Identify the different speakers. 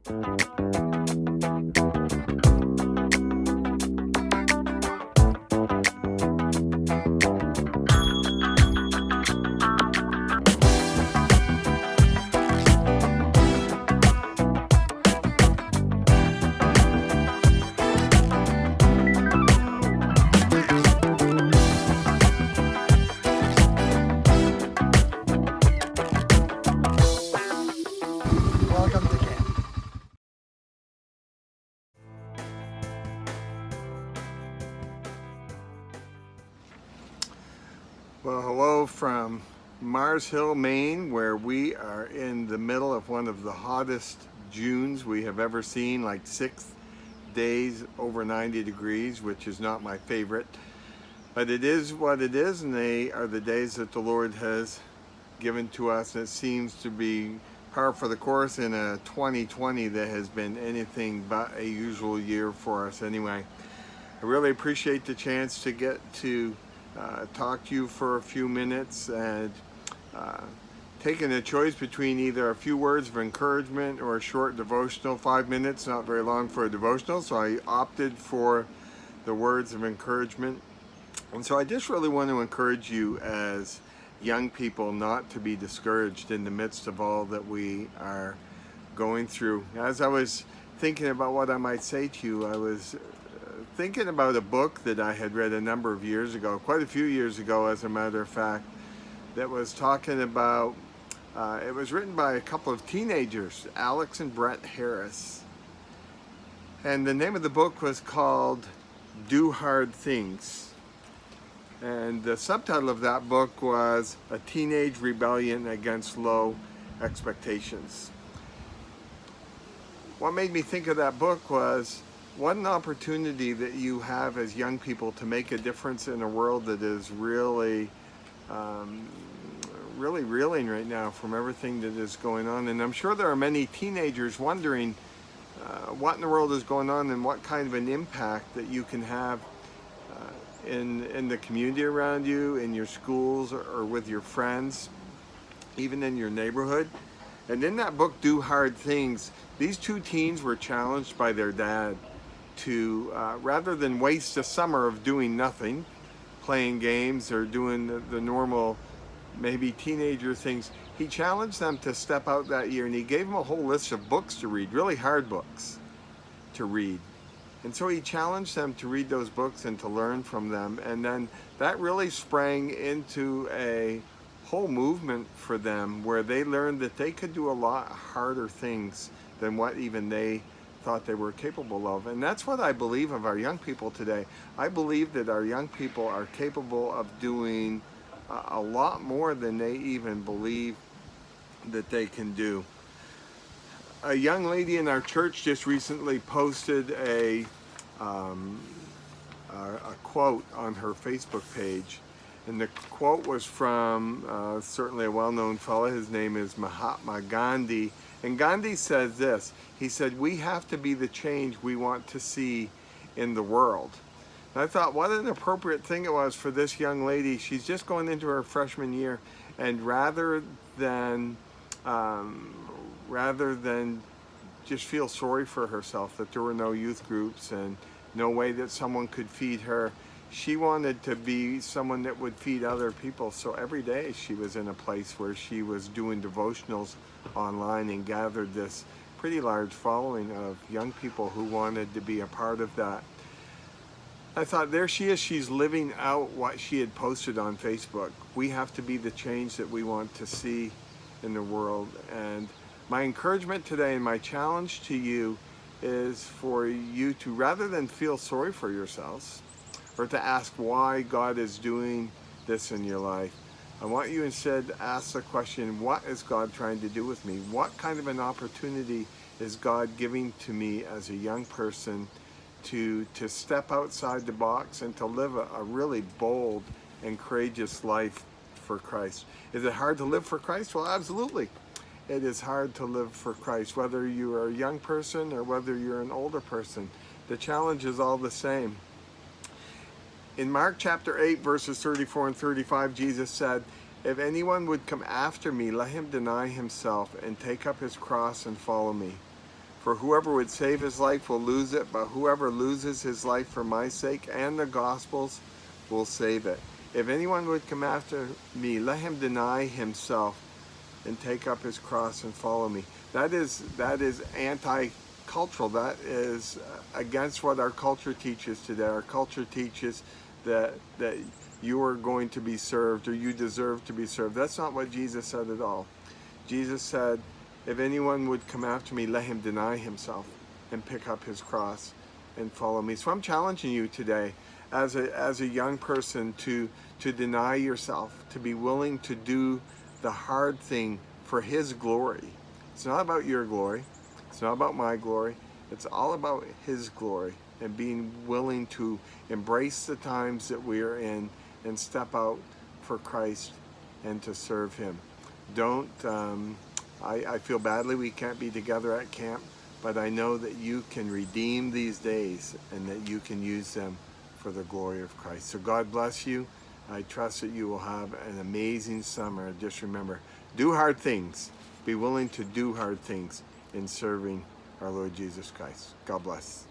Speaker 1: Welcome to camp.
Speaker 2: Well, hello from Mars Hill, Maine, where we are in the middle of one of the hottest Junes we have ever seen, like 6 days over 90 degrees, which is not my favorite. But it is what it is, and they are the days that the Lord has given to us. It seems to be par for the course in a 2020 that has been anything but a usual year for us anyway. I really appreciate the chance to get to talk to you for a few minutes and taking a choice between either a few words of encouragement or a short devotional. 5 minutes, not very long for a devotional, so I opted for the words of encouragement. And so I just really want to encourage you as young people not to be discouraged in the midst of all that we are going through. As I was thinking about what I might say to you, I was thinking about a book that I had read a number of years ago, quite a few years ago as a matter of fact, that was talking about, it was written by a couple of teenagers, Alex and Brett Harris. And the name of the book was called Do Hard Things. And the subtitle of that book was A Teenage Rebellion Against Low Expectations. What made me think of that book was, what an opportunity that you have as young people to make a difference in a world that is really reeling right now from everything that is going on. And I'm sure there are many teenagers wondering what in the world is going on and what kind of an impact that you can have in the community around you, in your schools, or with your friends, even in your neighborhood. And in that book, Do Hard Things, these two teens were challenged by their dad to, rather than waste a summer of doing nothing, playing games or doing the normal, maybe teenager things, he challenged them to step out that year, and he gave them a whole list of books to read, really hard books to read. And so he challenged them to read those books and to learn from them. And then that really sprang into a whole movement for them where they learned that they could do a lot harder things than what even they thought they were capable of. And that's what I believe of our young people today. I believe that our young people are capable of doing a lot more than they even believe that they can do. A young lady in our church just recently posted a quote on her Facebook page, and the quote was from certainly a well-known fellow. His name is Mahatma Gandhi, and Gandhi says this. He said, "We have to be the change we want to see in the world." And I thought, what an appropriate thing it was for this young lady. She's just going into her freshman year, and rather than just feel sorry for herself that there were no youth groups and no way that someone could feed her, she wanted to be someone that would feed other people. So every day she was in a place where she was doing devotionals online and gathered this pretty large following of young people who wanted to be a part of that. I thought, there she is, she's living out what she had posted on Facebook. We have to be the change that we want to see in the world. And my encouragement today and my challenge to you is for you to, rather than feel sorry for yourselves or to ask why God is doing this in your life, I want you instead to ask the question, what is God trying to do with me? What kind of an opportunity is God giving to me as a young person to step outside the box and to live a really bold and courageous life for Christ? Is it hard to live for Christ? Well, absolutely. It is hard to live for Christ, whether you are a young person or whether you're an older person. The challenge is all the same. In Mark chapter 8, verses 34 and 35, Jesus said, "If anyone would come after me, let him deny himself and take up his cross and follow me. For whoever would save his life will lose it, but whoever loses his life for my sake and the gospel's will save it. If anyone would come after me, let him deny himself and take up his cross and follow me. That is anti-cultural. That is against what our culture teaches today. Our culture teaches that you are going to be served or you deserve to be served. That's not what Jesus said at all. Jesus said, if anyone would come after me, let him deny himself and pick up his cross and follow me. So I'm challenging you today as a young person to deny yourself, to be willing to do the hard thing for his glory. It's not about your glory. It's not about my glory. It's all about his glory, and being willing to embrace the times that we are in and step out for Christ and to serve him. I feel badly we can't be together at camp, but I know that you can redeem these days and that you can use them for the glory of Christ. So God bless you. I trust that you will have an amazing summer. Just remember, do hard things. Be willing to do hard things in serving our Lord Jesus Christ. God bless.